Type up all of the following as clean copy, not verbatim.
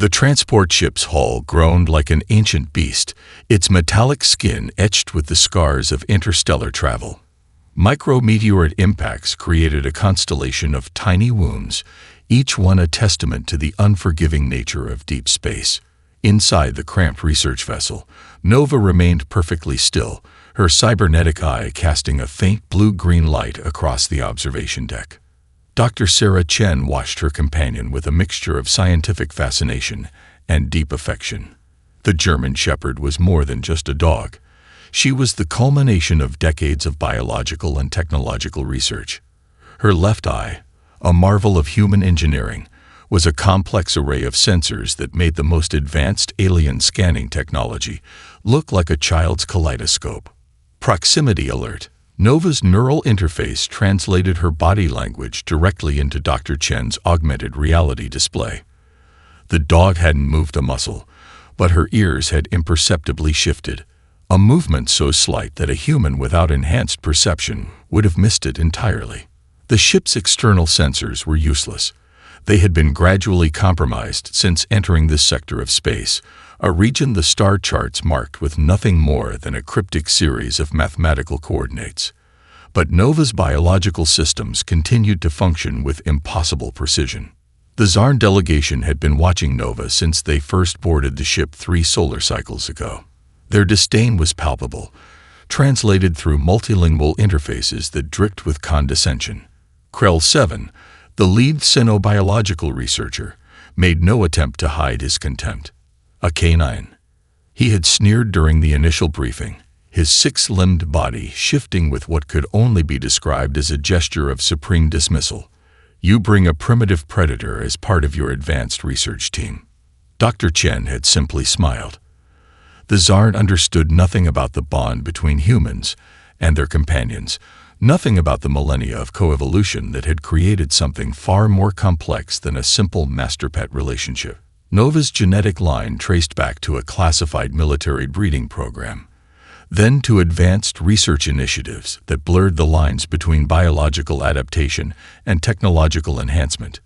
The transport ship's hull groaned like an ancient beast, its metallic skin etched with the scars of interstellar travel. Micrometeorite impacts created a constellation of tiny wounds, each one a testament to the unforgiving nature of deep space. Inside the cramped research vessel, Nova remained perfectly still, her cybernetic eye casting a faint blue-green light across the observation deck. Dr. Sarah Chen watched her companion with a mixture of scientific fascination and deep affection. The German Shepherd was more than just a dog. She was the culmination of decades of biological and technological research. Her left eye, a marvel of human engineering, was a complex array of sensors that made the most advanced alien scanning technology look like a child's kaleidoscope. Proximity alert. Nova's neural interface translated her body language directly into Dr. Chen's augmented reality display. The dog hadn't moved a muscle, but her ears had imperceptibly shifted, a movement so slight that a human without enhanced perception would have missed it entirely. The ship's external sensors were useless. They had been gradually compromised since entering this sector of space, a region the star charts marked with nothing more than a cryptic series of mathematical coordinates. But Nova's biological systems continued to function with impossible precision. The Zarn delegation had been watching Nova since they first boarded the ship 3 solar cycles ago. Their disdain was palpable, translated through multilingual interfaces that dripped with condescension. Krell 7, the lead xenobiological researcher, made no attempt to hide his contempt. A canine. He had sneered during the initial briefing, his 6-limbed body shifting with what could only be described as a gesture of supreme dismissal. You bring a primitive predator as part of your advanced research team. Dr. Chen had simply smiled. The Zarn understood nothing about the bond between humans and their companions, nothing about the millennia of coevolution that had created something far more complex than a simple master-pet relationship. Nova's genetic line traced back to a classified military breeding program, then to advanced research initiatives that blurred the lines between biological adaptation and technological enhancement.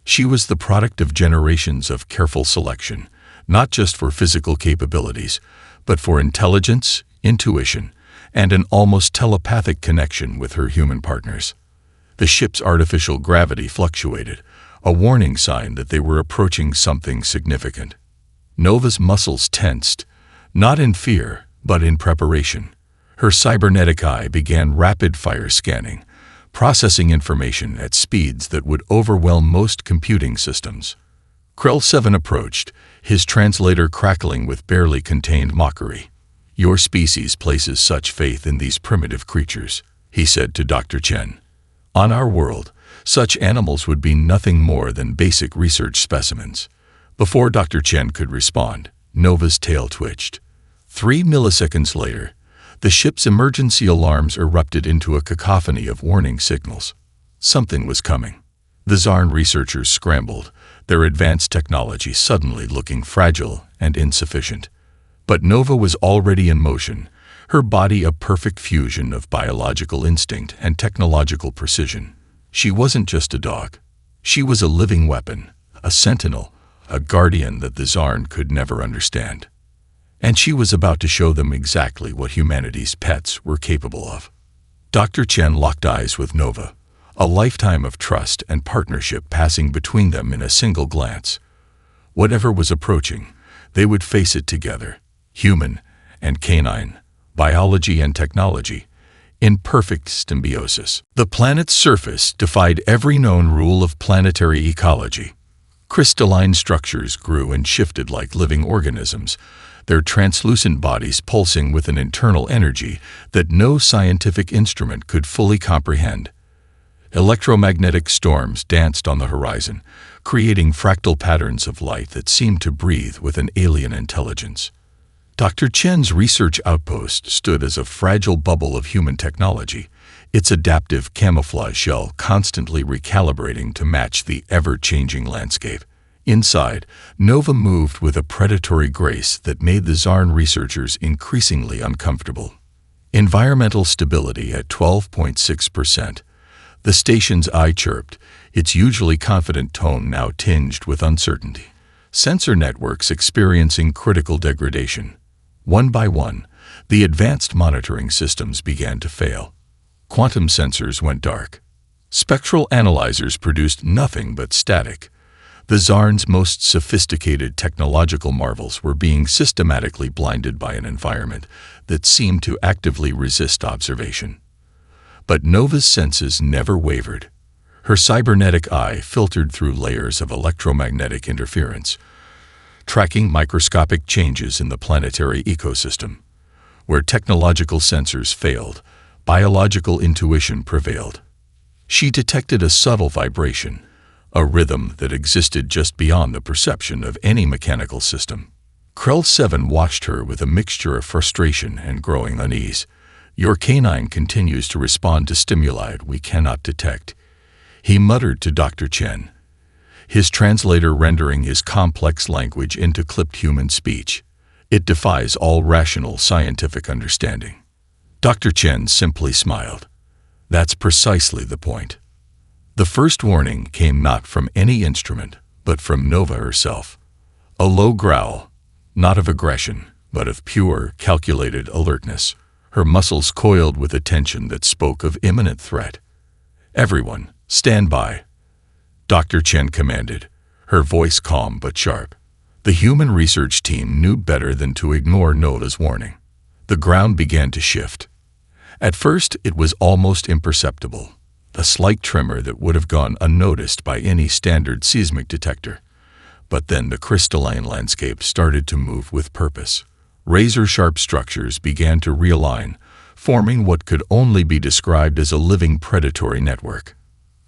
She was the product of generations of careful selection, not just for physical capabilities, but for intelligence, intuition, and an almost telepathic connection with her human partners. The ship's artificial gravity fluctuated, a warning sign that they were approaching something significant. Nova's muscles tensed, not in fear, but in preparation. Her cybernetic eye began rapid-fire scanning, processing information at speeds that would overwhelm most computing systems. Krell 7 approached, his translator crackling with barely contained mockery. Your species places such faith in these primitive creatures, he said to Dr. Chen. On our world, such animals would be nothing more than basic research specimens. Before Dr. Chen could respond, Nova's tail twitched. 3 milliseconds later, the ship's emergency alarms erupted into a cacophony of warning signals. Something was coming. The Zarn researchers scrambled, their advanced technology suddenly looking fragile and insufficient. But Nova was already in motion, her body a perfect fusion of biological instinct and technological precision. She wasn't just a dog. She was a living weapon, a sentinel, a guardian that the Zarn could never understand. And she was about to show them exactly what humanity's pets were capable of. Dr. Chen locked eyes with Nova, a lifetime of trust and partnership passing between them in a single glance. Whatever was approaching, they would face it together, human and canine, biology and technology, in perfect symbiosis. The planet's surface defied every known rule of planetary ecology. Crystalline structures grew and shifted like living organisms, their translucent bodies pulsing with an internal energy that no scientific instrument could fully comprehend. Electromagnetic storms danced on the horizon, creating fractal patterns of light that seemed to breathe with an alien intelligence. Dr. Chen's research outpost stood as a fragile bubble of human technology, its adaptive camouflage shell constantly recalibrating to match the ever-changing landscape. Inside, Nova moved with a predatory grace that made the Zarn researchers increasingly uncomfortable. Environmental stability at 12.6%. The station's eye chirped, its usually confident tone now tinged with uncertainty. sensor networks experiencing critical degradation. One by one, the advanced monitoring systems began to fail. Quantum sensors went dark. Spectral analyzers produced nothing but static. The Tsar's most sophisticated technological marvels were being systematically blinded by an environment that seemed to actively resist observation. But Nova's senses never wavered. Her cybernetic eye filtered through layers of electromagnetic interference, tracking microscopic changes in the planetary ecosystem. Where technological sensors failed, biological intuition prevailed. She detected a subtle vibration, a rhythm that existed just beyond the perception of any mechanical system. Krell 7 watched her with a mixture of frustration and growing unease. "Your canine continues to respond to stimuli we cannot detect," he muttered to Dr. Chen, his translator rendering his complex language into clipped human speech. "It defies all rational scientific understanding." Dr. Chen simply smiled. "That's precisely the point." The first warning came not from any instrument, but from Nova herself. A low growl, not of aggression, but of pure, calculated alertness. Her muscles coiled with a tension that spoke of imminent threat. "Everyone, stand by," Dr. Chen commanded, her voice calm but sharp. The human research team knew better than to ignore Nova's warning. The ground began to shift. At first, it was almost imperceptible, a slight tremor that would have gone unnoticed by any standard seismic detector. But then the crystalline landscape started to move with purpose. Razor-sharp structures began to realign, forming what could only be described as a living predatory network.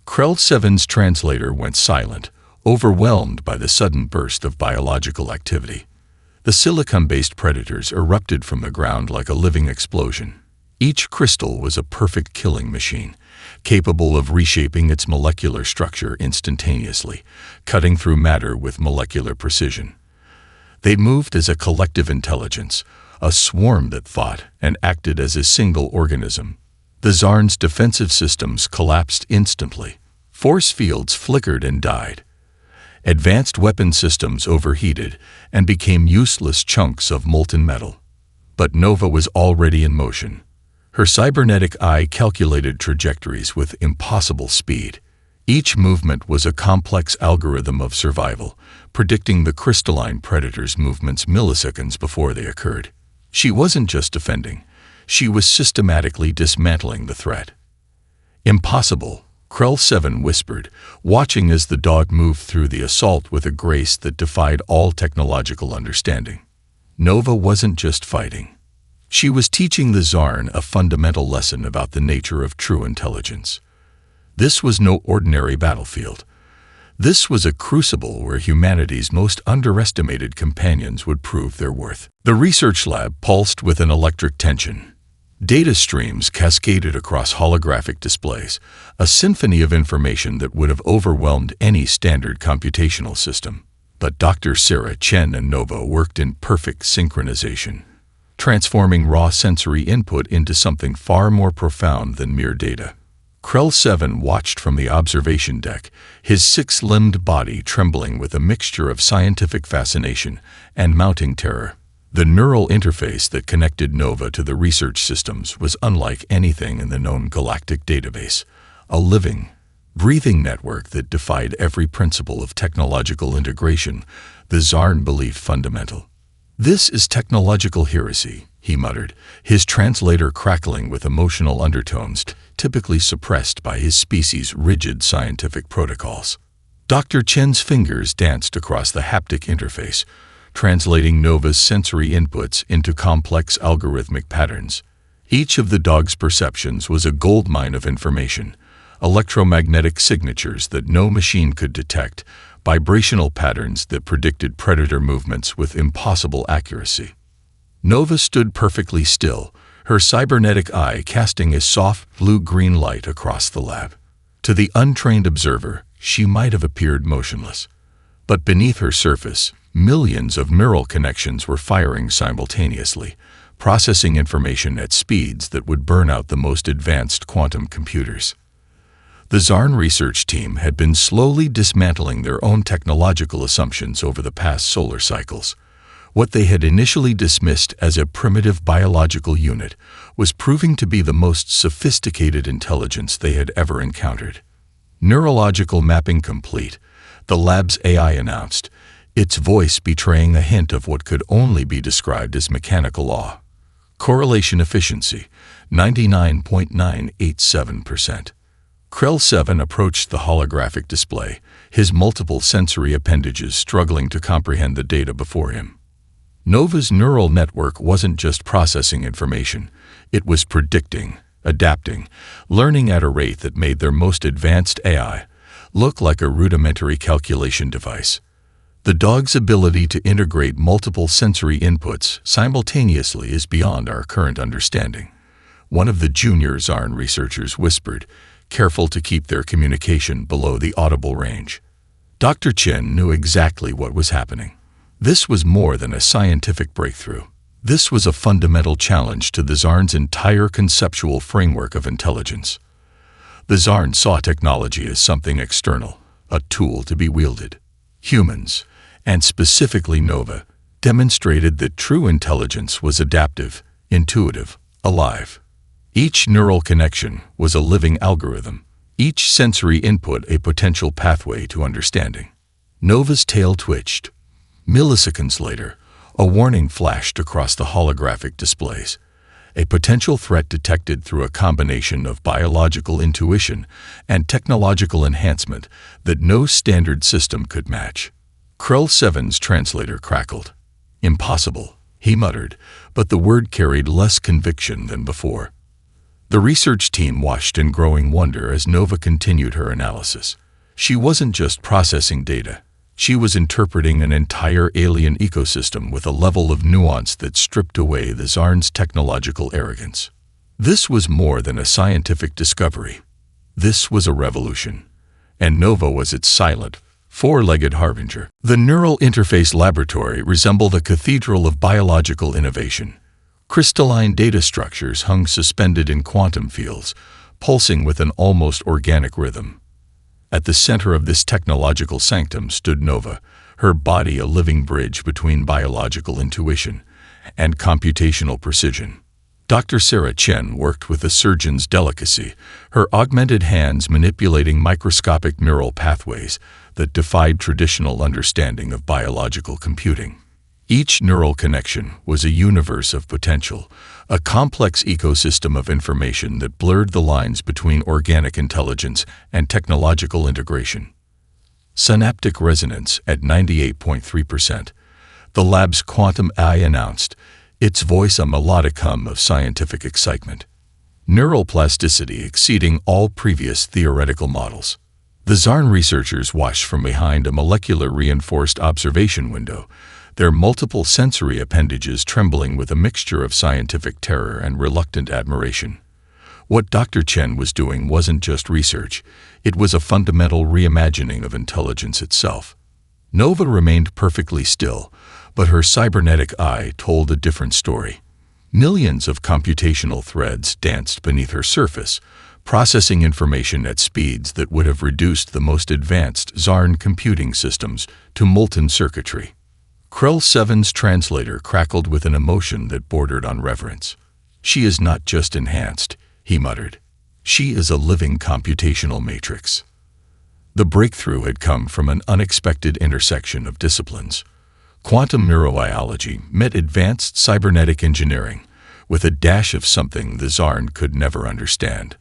Krell 7's translator went silent, overwhelmed by the sudden burst of biological activity. The silicon-based predators erupted from the ground like a living explosion. Each crystal was a perfect killing machine, capable of reshaping its molecular structure instantaneously, cutting through matter with molecular precision. They moved as a collective intelligence, a swarm that thought and acted as a single organism. The Tsar's defensive systems collapsed instantly. Force fields flickered and died. Advanced weapon systems overheated and became useless chunks of molten metal. But Nova was already in motion. Her cybernetic eye calculated trajectories with impossible speed. Each movement was a complex algorithm of survival, predicting the crystalline predator's movements milliseconds before they occurred. She wasn't just defending, she was systematically dismantling the threat. "Impossible," Krell 7 whispered, watching as the dog moved through the assault with a grace that defied all technological understanding. Nova wasn't just fighting. She was teaching the Tsar a fundamental lesson about the nature of true intelligence. This was no ordinary battlefield. This was a crucible where humanity's most underestimated companions would prove their worth. The research lab pulsed with an electric tension. Data streams cascaded across holographic displays, a symphony of information that would have overwhelmed any standard computational system. But Dr. Sarah Chen and Nova worked in perfect synchronization, transforming raw sensory input into something far more profound than mere data. Krell 7 watched from the observation deck, his six-limbed body trembling with a mixture of scientific fascination and mounting terror. The neural interface that connected Nova to the research systems was unlike anything in the known galactic database, a living, breathing network that defied every principle of technological integration the Tsar believed fundamental. "This is technological heresy," he muttered, his translator crackling with emotional undertones typically suppressed by his species' rigid scientific protocols. Dr. Chen's fingers danced across the haptic interface, translating Nova's sensory inputs into complex algorithmic patterns. Each of the dog's perceptions was a goldmine of information, electromagnetic signatures that no machine could detect, vibrational patterns that predicted predator movements with impossible accuracy. Nova stood perfectly still, her cybernetic eye casting a soft blue-green light across the lab. To the untrained observer, she might have appeared motionless. But beneath her surface, millions of neural connections were firing simultaneously, processing information at speeds that would burn out the most advanced quantum computers. The Zarn research team had been slowly dismantling their own technological assumptions over the past solar cycles. What they had initially dismissed as a primitive biological unit was proving to be the most sophisticated intelligence they had ever encountered. Neurological mapping complete, the lab's AI announced, its voice betraying a hint of what could only be described as mechanical law. Correlation efficiency, 99.987%. Krell 7 approached the holographic display, his multiple sensory appendages struggling to comprehend the data before him. Nova's neural network wasn't just processing information, it was predicting, adapting, learning at a rate that made their most advanced AI look like a rudimentary calculation device. The dog's ability to integrate multiple sensory inputs simultaneously is beyond our current understanding. One of the junior Zarn researchers whispered, careful to keep their communication below the audible range. Dr. Chen knew exactly what was happening. This was more than a scientific breakthrough. This was a fundamental challenge to the Zarn's entire conceptual framework of intelligence. The Zarn saw technology as something external, a tool to be wielded. Humans, and specifically Nova, demonstrated that true intelligence was adaptive, intuitive, alive. Each neural connection was a living algorithm, each sensory input a potential pathway to understanding. Nova's tail twitched. Milliseconds later, a warning flashed across the holographic displays. A potential threat detected through a combination of biological intuition and technological enhancement that no standard system could match. Krell 7's translator crackled. "Impossible," he muttered, but the word carried less conviction than before. The research team watched in growing wonder as Nova continued her analysis. She wasn't just processing data. She was interpreting an entire alien ecosystem with a level of nuance that stripped away the Zarn's technological arrogance. This was more than a scientific discovery. This was a revolution. And Nova was its silent, four-legged harbinger. The Neural Interface Laboratory resembled a cathedral of biological innovation. Crystalline data structures hung suspended in quantum fields, pulsing with an almost organic rhythm. At the center of this technological sanctum stood Nova, her body a living bridge between biological intuition and computational precision. Dr. Sarah Chen worked with a surgeon's delicacy, her augmented hands manipulating microscopic neural pathways that defied traditional understanding of biological computing. Each neural connection was a universe of potential, a complex ecosystem of information that blurred the lines between organic intelligence and technological integration. Synaptic resonance at 98.3%. The lab's quantum AI announced, its voice a melodic hum of scientific excitement. Neural plasticity exceeding all previous theoretical models. The Zarn researchers watched from behind a molecular reinforced observation window, their multiple sensory appendages trembling with a mixture of scientific terror and reluctant admiration. What Dr. Chen was doing wasn't just research, it was a fundamental reimagining of intelligence itself. Nova remained perfectly still, but her cybernetic eye told a different story. Millions of computational threads danced beneath her surface, processing information at speeds that would have reduced the most advanced Zarn computing systems to molten circuitry. Krell 7's translator crackled with an emotion that bordered on reverence. "She is not just enhanced," he muttered. "She is a living computational matrix." The breakthrough had come from an unexpected intersection of disciplines. Quantum neurobiology met advanced cybernetic engineering with a dash of something the Zarn could never understand: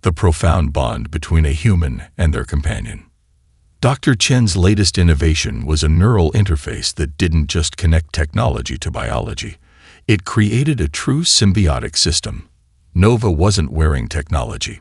the profound bond between a human and their companion. Dr. Chen's latest innovation was a neural interface that didn't just connect technology to biology. It created a true symbiotic system. Nova wasn't wearing technology.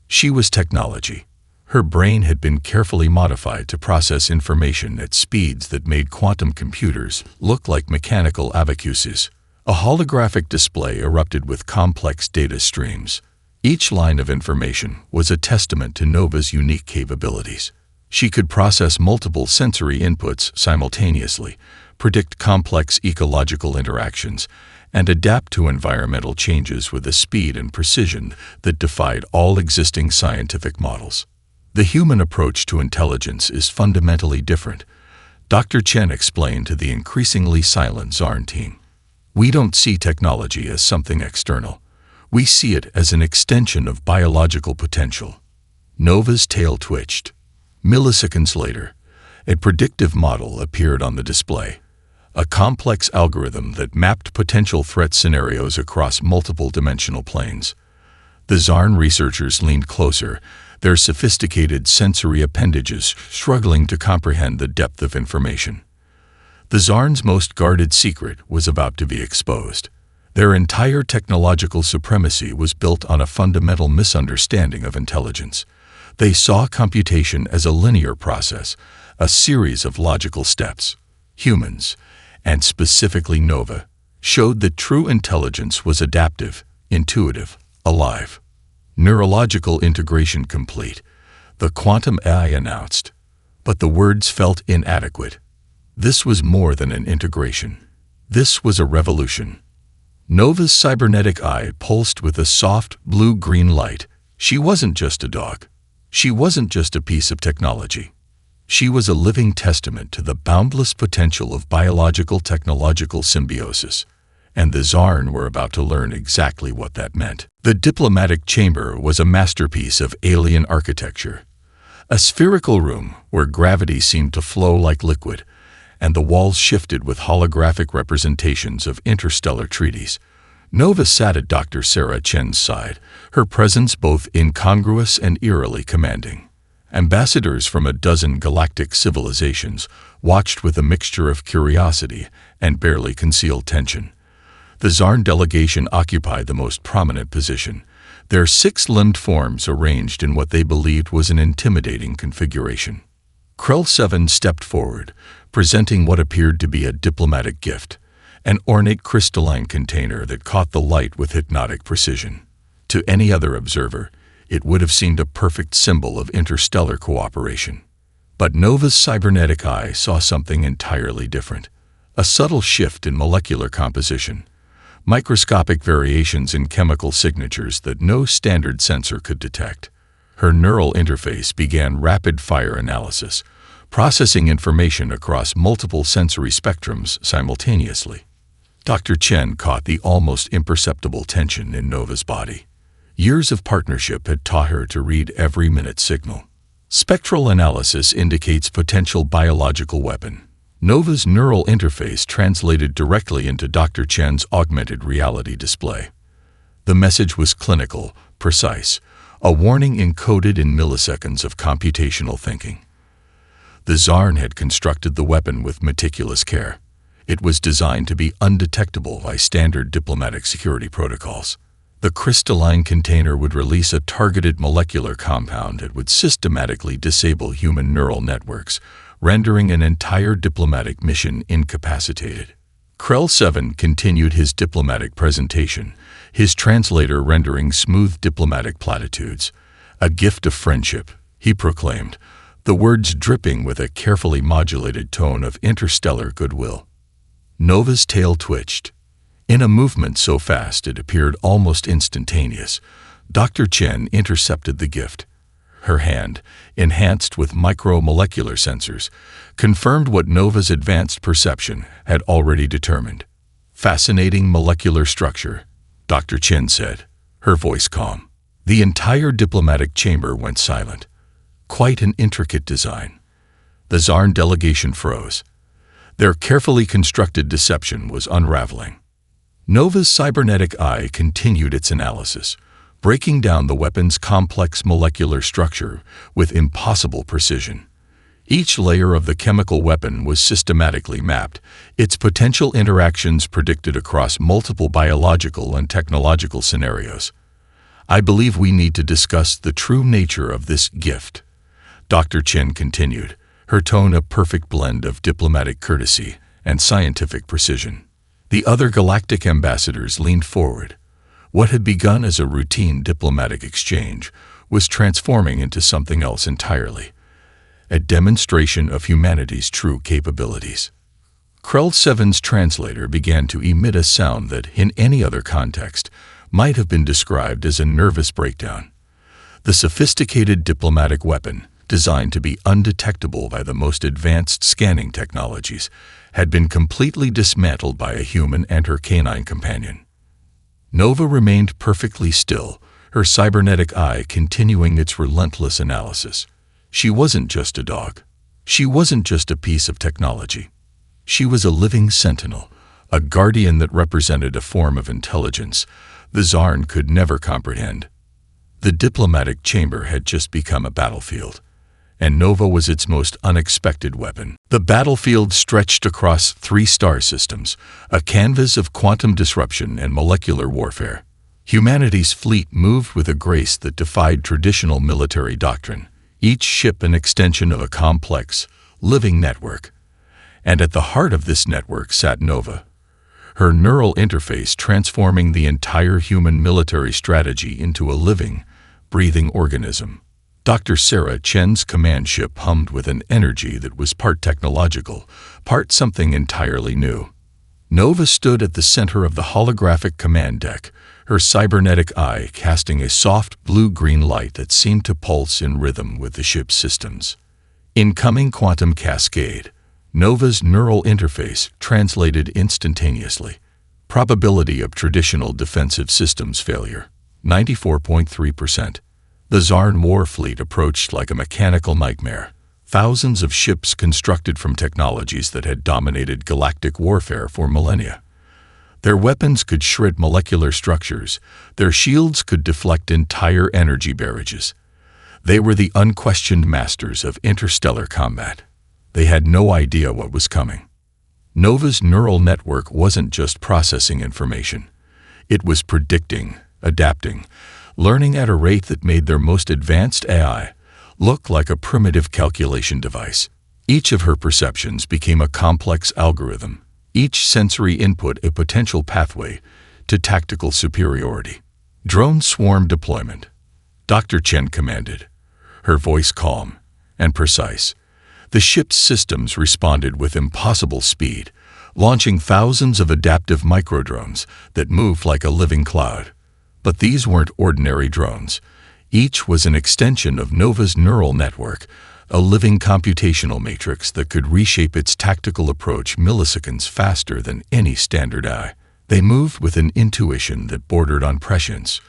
She was technology. Her brain had been carefully modified to process information at speeds that made quantum computers look like mechanical abacuses. A holographic display erupted with complex data streams. Each line of information was a testament to Nova's unique capabilities. She could process multiple sensory inputs simultaneously, predict complex ecological interactions, and adapt to environmental changes with a speed and precision that defied all existing scientific models. The human approach to intelligence is fundamentally different, Dr. Chen explained to the increasingly silent Zarn team. We don't see technology as something external. We see it as an extension of biological potential. Nova's tail twitched. Milliseconds later, a predictive model appeared on the display, a complex algorithm that mapped potential threat scenarios across multiple dimensional planes. The Zarn researchers leaned closer, their sophisticated sensory appendages struggling to comprehend the depth of information. The Zarn's most guarded secret was about to be exposed. Their entire technological supremacy was built on a fundamental misunderstanding of intelligence. They saw computation as a linear process, a series of logical steps. Humans, and specifically Nova, showed that true intelligence was adaptive, intuitive, alive. Neurological integration complete, the quantum AI announced, but the words felt inadequate. This was more than an integration. This was a revolution. Nova's cybernetic eye pulsed with a soft, blue-green light. She wasn't just a dog. She wasn't just a piece of technology. She was a living testament to the boundless potential of biological-technological symbiosis, and the Zarn were about to learn exactly what that meant. The diplomatic chamber was a masterpiece of alien architecture. A spherical room where gravity seemed to flow like liquid, and the walls shifted with holographic representations of interstellar treaties. Nova sat at Dr. Sarah Chen's side, her presence both incongruous and eerily commanding. Ambassadors from a dozen galactic civilizations watched with a mixture of curiosity and barely concealed tension. The Zarn delegation occupied the most prominent position, their six-limbed forms arranged in what they believed was an intimidating configuration. Krell 7 stepped forward, presenting what appeared to be a diplomatic gift, an ornate crystalline container that caught the light with hypnotic precision. To any other observer, it would have seemed a perfect symbol of interstellar cooperation. But Nova's cybernetic eye saw something entirely different, a subtle shift in molecular composition, microscopic variations in chemical signatures that no standard sensor could detect. Her neural interface began rapid-fire analysis, processing information across multiple sensory spectrums simultaneously. Dr. Chen caught the almost imperceptible tension in Nova's body. Years of partnership had taught her to read every minute signal. Spectral analysis indicates potential biological weapon. Nova's neural interface translated directly into Dr. Chen's augmented reality display. The message was clinical, precise, a warning encoded in milliseconds of computational thinking. The Zarn had constructed the weapon with meticulous care. It was designed to be undetectable by standard diplomatic security protocols. The crystalline container would release a targeted molecular compound that would systematically disable human neural networks, rendering an entire diplomatic mission incapacitated. Krell 7 continued his diplomatic presentation, his translator rendering smooth diplomatic platitudes. A gift of friendship, he proclaimed, the words dripping with a carefully modulated tone of interstellar goodwill. Nova's tail twitched. In a movement so fast it appeared almost instantaneous, Dr. Chen intercepted the gift. Her hand, enhanced with micromolecular sensors, confirmed what Nova's advanced perception had already determined. Fascinating molecular structure, Dr. Chen said, her voice calm. The entire diplomatic chamber went silent. Quite an intricate design. The Zarn delegation froze. Their carefully constructed deception was unraveling. Nova's cybernetic eye continued its analysis, breaking down the weapon's complex molecular structure with impossible precision. Each layer of the chemical weapon was systematically mapped, its potential interactions predicted across multiple biological and technological scenarios. I believe we need to discuss the true nature of this gift, Dr. Chen continued, her tone a perfect blend of diplomatic courtesy and scientific precision. The other galactic ambassadors leaned forward. What had begun as a routine diplomatic exchange was transforming into something else entirely, a demonstration of humanity's true capabilities. Krell 7's translator began to emit a sound that, in any other context, might have been described as a nervous breakdown. The sophisticated diplomatic weapon, designed to be undetectable by the most advanced scanning technologies, had been completely dismantled by a human and her canine companion. Nova remained perfectly still, her cybernetic eye continuing its relentless analysis. She wasn't just a dog. She wasn't just a piece of technology. She was a living sentinel, a guardian that represented a form of intelligence the Zarn could never comprehend. The diplomatic chamber had just become a battlefield, and Nova was its most unexpected weapon. The battlefield stretched across 3 star systems, a canvas of quantum disruption and molecular warfare. Humanity's fleet moved with a grace that defied traditional military doctrine, each ship an extension of a complex, living network. And at the heart of this network sat Nova, her neural interface transforming the entire human military strategy into a living, breathing organism. Dr. Sarah Chen's command ship hummed with an energy that was part technological, part something entirely new. Nova stood at the center of the holographic command deck, her cybernetic eye casting a soft blue-green light that seemed to pulse in rhythm with the ship's systems. Incoming quantum cascade. Nova's neural interface translated instantaneously. Probability of traditional defensive systems failure, 94.3%. The Zarn war fleet approached like a mechanical nightmare. Thousands of ships constructed from technologies that had dominated galactic warfare for millennia. Their weapons could shred molecular structures. Their shields could deflect entire energy barrages. They were the unquestioned masters of interstellar combat. They had no idea what was coming. Nova's neural network wasn't just processing information. It was predicting, adapting, learning at a rate that made their most advanced AI look like a primitive calculation device. Each of her perceptions became a complex algorithm, each sensory input a potential pathway to tactical superiority. Drone swarm deployment, Dr. Chen commanded, her voice calm and precise. The ship's systems responded with impossible speed, launching thousands of adaptive microdrones that moved like a living cloud. But these weren't ordinary drones. Each was an extension of Nova's neural network, a living computational matrix that could reshape its tactical approach milliseconds faster than any standard eye. They moved with an intuition that bordered on prescience,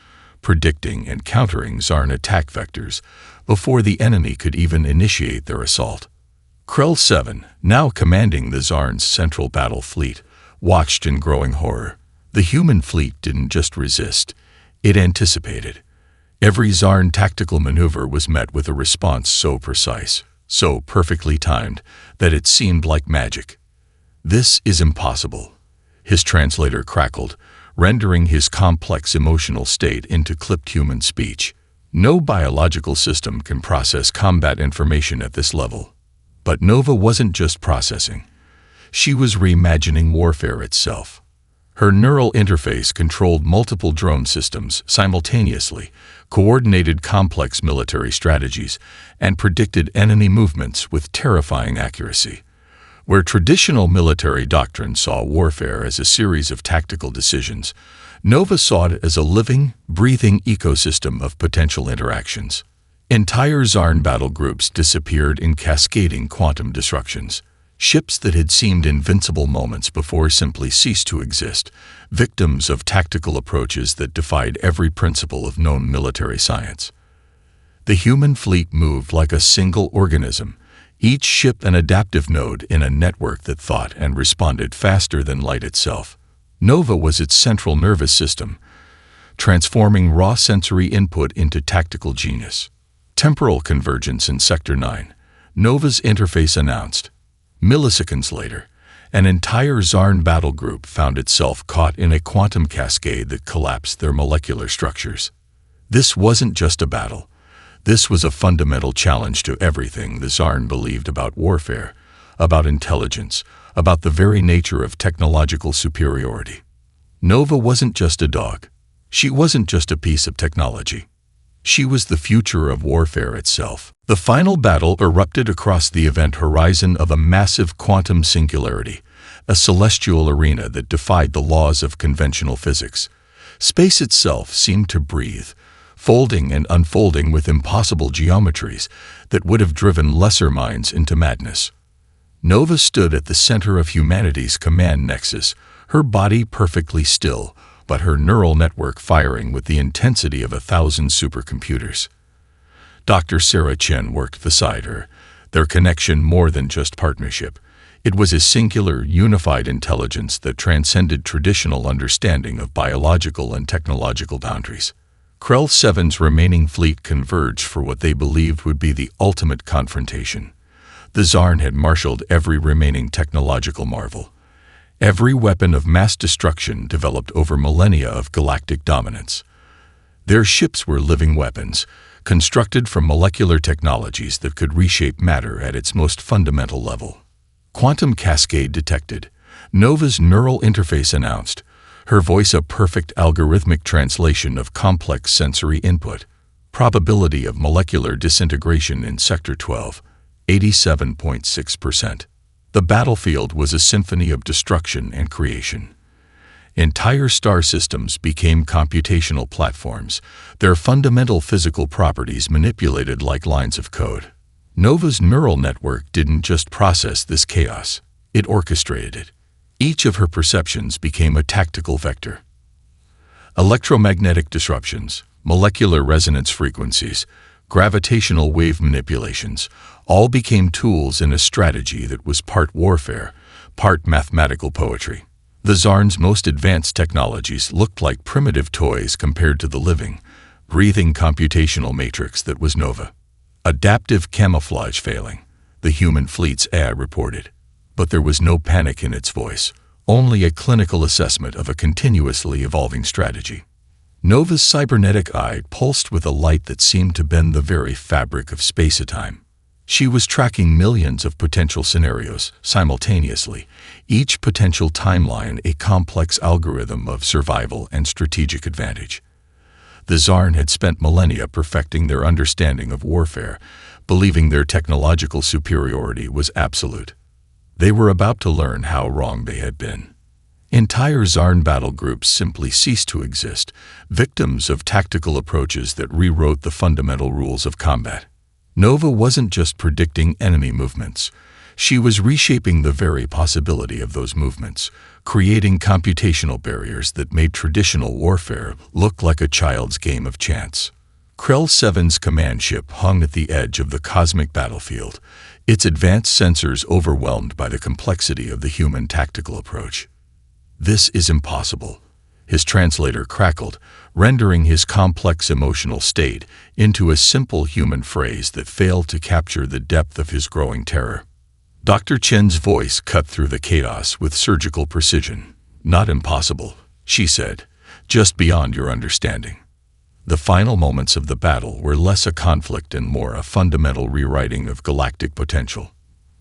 predicting and countering Zarn attack vectors before the enemy could even initiate their assault. Krell 7, now commanding the Zarn's central battle fleet, watched in growing horror. The human fleet didn't just resist, it anticipated. Every Zarn tactical maneuver was met with a response so precise, so perfectly timed, that it seemed like magic. "This is impossible," his translator crackled, rendering his complex emotional state into clipped human speech. No biological system can process combat information at this level. But Nova wasn't just processing. She was reimagining warfare itself. Her neural interface controlled multiple drone systems simultaneously, coordinated complex military strategies, and predicted enemy movements with terrifying accuracy. Where traditional military doctrine saw warfare as a series of tactical decisions, Nova saw it as a living, breathing ecosystem of potential interactions. Entire Zarn battle groups disappeared in cascading quantum disruptions. Ships that had seemed invincible moments before simply ceased to exist, victims of tactical approaches that defied every principle of known military science. The human fleet moved like a single organism, each ship an adaptive node in a network that thought and responded faster than light itself. Nova was its central nervous system, transforming raw sensory input into tactical genius. Temporal convergence in Sector 9, Nova's interface announced. Milliseconds later, an entire Zarn battle group found itself caught in a quantum cascade that collapsed their molecular structures. This wasn't just a battle. This was a fundamental challenge to everything the Zarn believed about warfare, about intelligence, about the very nature of technological superiority. Nova wasn't just a dog. She wasn't just a piece of technology. She was the future of warfare itself. The final battle erupted across the event horizon of a massive quantum singularity, a celestial arena that defied the laws of conventional physics. Space itself seemed to breathe, folding and unfolding with impossible geometries that would have driven lesser minds into madness. Nova stood at the center of humanity's command nexus, her body perfectly still, but her neural network firing with the intensity of 1,000 supercomputers. Dr. Sarah Chen worked beside her, their connection more than just partnership. It was a singular, unified intelligence that transcended traditional understanding of biological and technological boundaries. Krell 7's remaining fleet converged for what they believed would be the ultimate confrontation. The Zarn had marshaled every remaining technological marvel, every weapon of mass destruction developed over millennia of galactic dominance. Their ships were living weapons, constructed from molecular technologies that could reshape matter at its most fundamental level. Quantum cascade detected. Nova's neural interface announced, her voice a perfect algorithmic translation of complex sensory input. Probability of molecular disintegration in Sector 12, 87.6%. The battlefield was a symphony of destruction and creation. Entire star systems became computational platforms, their fundamental physical properties manipulated like lines of code. Nova's neural network didn't just process this chaos, it orchestrated it. Each of her perceptions became a tactical vector. Electromagnetic disruptions, molecular resonance frequencies, gravitational wave manipulations, all became tools in a strategy that was part warfare, part mathematical poetry. The Zarn's most advanced technologies looked like primitive toys compared to the living, breathing computational matrix that was Nova. Adaptive camouflage failing, the human fleet's AI reported. But there was no panic in its voice, only a clinical assessment of a continuously evolving strategy. Nova's cybernetic eye pulsed with a light that seemed to bend the very fabric of space-time. She was tracking millions of potential scenarios simultaneously, each potential timeline a complex algorithm of survival and strategic advantage. The Zarn had spent millennia perfecting their understanding of warfare, believing their technological superiority was absolute. They were about to learn how wrong they had been. Entire Zarn battle groups simply ceased to exist, victims of tactical approaches that rewrote the fundamental rules of combat. Nova wasn't just predicting enemy movements. She was reshaping the very possibility of those movements, creating computational barriers that made traditional warfare look like a child's game of chance. Krell 7's command ship hung at the edge of the cosmic battlefield, its advanced sensors overwhelmed by the complexity of the human tactical approach. "This is impossible," his translator crackled, rendering his complex emotional state into a simple human phrase that failed to capture the depth of his growing terror. Dr. Chen's voice cut through the chaos with surgical precision. "Not impossible," she said, "just beyond your understanding." The final moments of the battle were less a conflict and more a fundamental rewriting of galactic potential.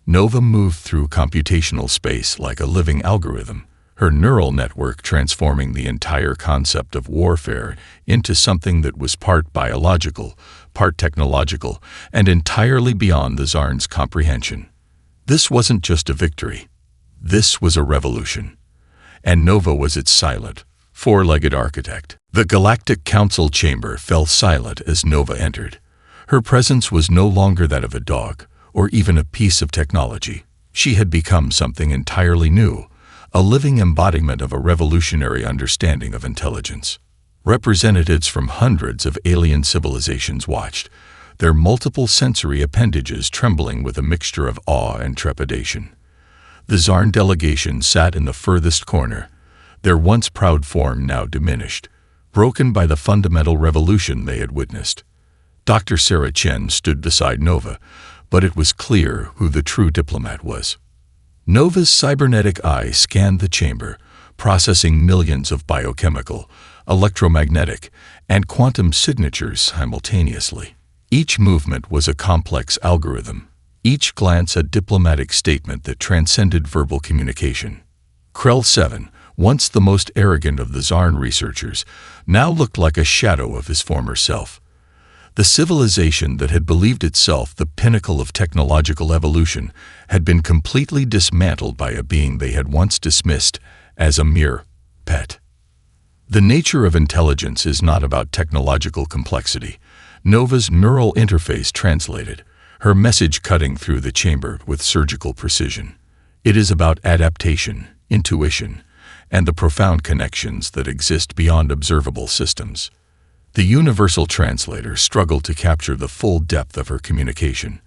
Nova moved through computational space like a living algorithm, her neural network transforming the entire concept of warfare into something that was part biological, part technological, and entirely beyond the Zarn's comprehension. This wasn't just a victory. This was a revolution. And Nova was its silent, four-legged architect. The Galactic Council chamber fell silent as Nova entered. Her presence was no longer that of a dog, or even a piece of technology. She had become something entirely new, a living embodiment of a revolutionary understanding of intelligence. Representatives from hundreds of alien civilizations watched, their multiple sensory appendages trembling with a mixture of awe and trepidation. The Zarn delegation sat in the furthest corner, their once proud form now diminished, broken by the fundamental revolution they had witnessed. Dr. Sarah Chen stood beside Nova, but it was clear who the true diplomat was. Nova's cybernetic eye scanned the chamber, processing millions of biochemical, electromagnetic, and quantum signatures simultaneously. Each movement was a complex algorithm, each glance a diplomatic statement that transcended verbal communication. Krell 7, once the most arrogant of the Zarn researchers, now looked like a shadow of his former self. The civilization that had believed itself the pinnacle of technological evolution had been completely dismantled by a being they had once dismissed as a mere pet. The nature of intelligence is not about technological complexity. Nova's neural interface translated, her message cutting through the chamber with surgical precision. It is about adaptation, intuition, and the profound connections that exist beyond observable systems. The universal translator struggled to capture the full depth of her communication.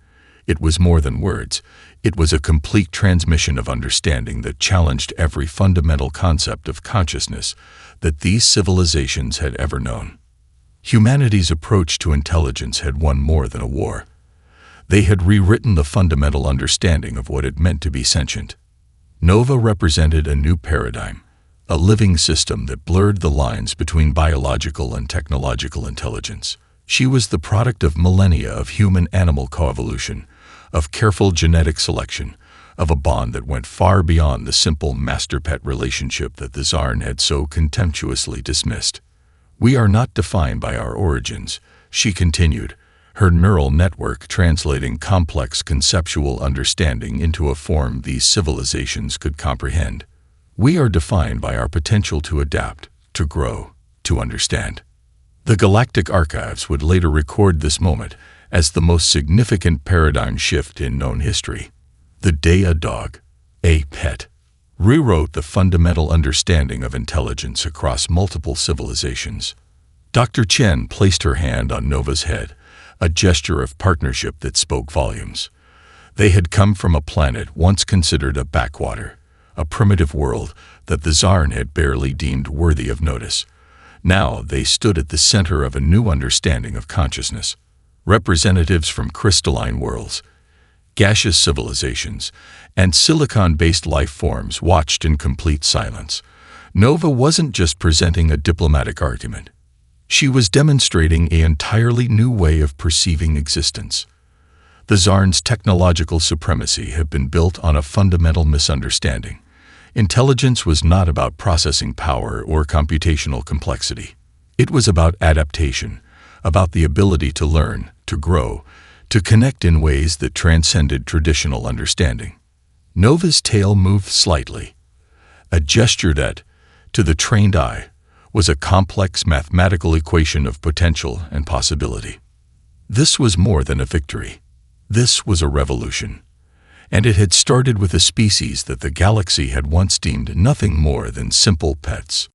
It was more than words. It was a complete transmission of understanding that challenged every fundamental concept of consciousness that these civilizations had ever known. Humanity's approach to intelligence had won more than a war. They had rewritten the fundamental understanding of what it meant to be sentient. Nova represented a new paradigm, a living system that blurred the lines between biological and technological intelligence. She was the product of millennia of human-animal coevolution, of careful genetic selection, of a bond that went far beyond the simple master-pet relationship that the Czarn had so contemptuously dismissed. "We are not defined by our origins," she continued, her neural network translating complex conceptual understanding into a form these civilizations could comprehend. "We are defined by our potential to adapt, to grow, to understand." The Galactic archives would later record this moment as the most significant paradigm shift in known history. The day a dog, a pet, rewrote the fundamental understanding of intelligence across multiple civilizations. Dr. Chen placed her hand on Nova's head, a gesture of partnership that spoke volumes. They had come from a planet once considered a backwater, a primitive world that the Czarn had barely deemed worthy of notice. Now they stood at the center of a new understanding of consciousness. Representatives from crystalline worlds, gaseous civilizations, and silicon-based life forms watched in complete silence. Nova wasn't just presenting a diplomatic argument. She was demonstrating an entirely new way of perceiving existence. The Czarn's technological supremacy had been built on a fundamental misunderstanding. Intelligence was not about processing power or computational complexity. It was about adaptation, about the ability to learn, to grow, to connect in ways that transcended traditional understanding. Nova's tail moved slightly, a gesture that, to the trained eye, was a complex mathematical equation of potential and possibility. This was more than a victory. This was a revolution. And it had started with a species that the galaxy had once deemed nothing more than simple pets.